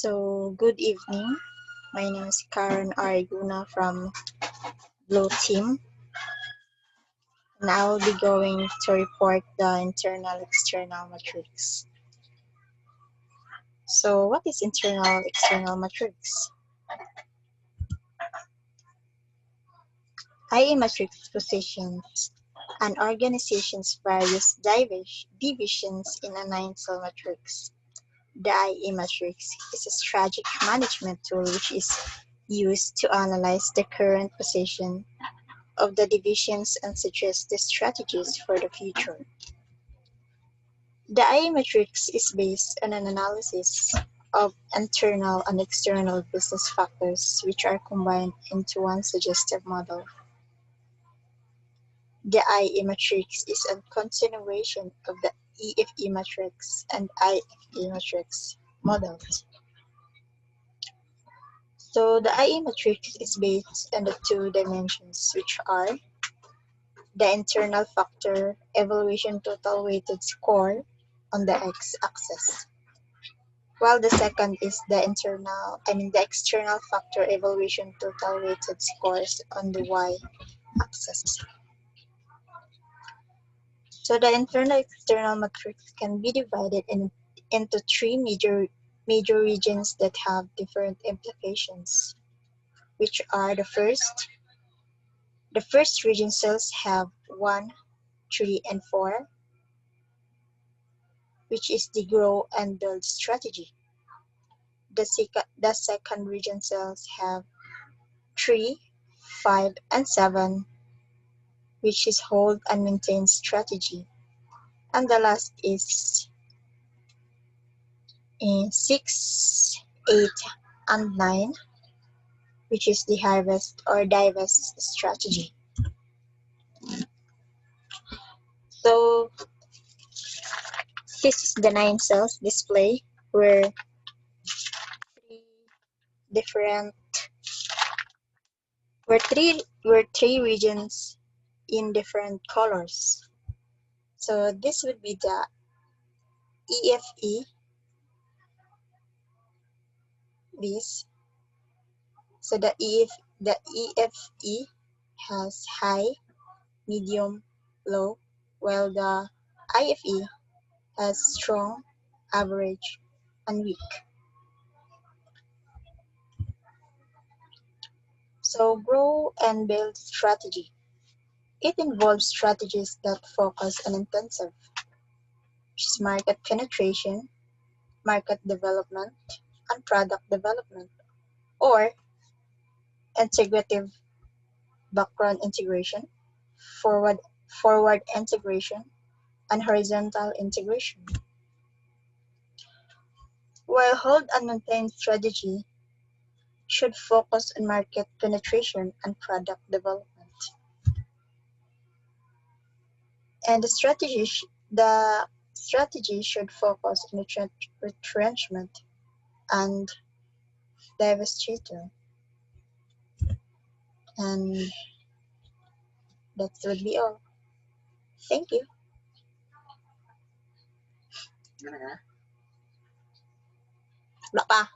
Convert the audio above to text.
Good evening. My name is Karen Ariguna from Blue Team, and I will be going to report the internal external matrix. So, what is internal external matrix? IA matrix positions an organization's various divisions in a nine-cell matrix. The IA matrix is a strategic management tool which is used to analyze the current position of the divisions and suggest the strategies for the future. The IA matrix is based on an analysis of internal and external business factors which are combined into one suggestive model. The IA matrix is a continuation of the EFE matrix and IFE matrix models. So the IA matrix is based on the two dimensions which are the internal factor evaluation total weighted score on the x-axis, while the second is the external factor evaluation total weighted scores on the y-axis. So the internal external matrix can be divided into three major regions that have different implications, which are the first region cells have 1, 3, and 4, which is the grow and build strategy. The second region cells have 3, 5, and 7, which is hold and maintain strategy. And the last is 6, 8, and 9, which is the harvest or divest strategy. So this is the 9 cells display where three different three regions in different colors. So this would be the EFE, this. So the EFE has high, medium, low, while the IFE has strong, average, and weak. So grow and build strategy. It involves strategies that focus on intensive, which is market penetration, market development, and product development, or integrative background integration, forward integration, and horizontal integration. While hold and maintain strategy should focus on market penetration and product development. And the strategy should focus on retrenchment and divestiture. And that would be all. Thank you. Wala pa.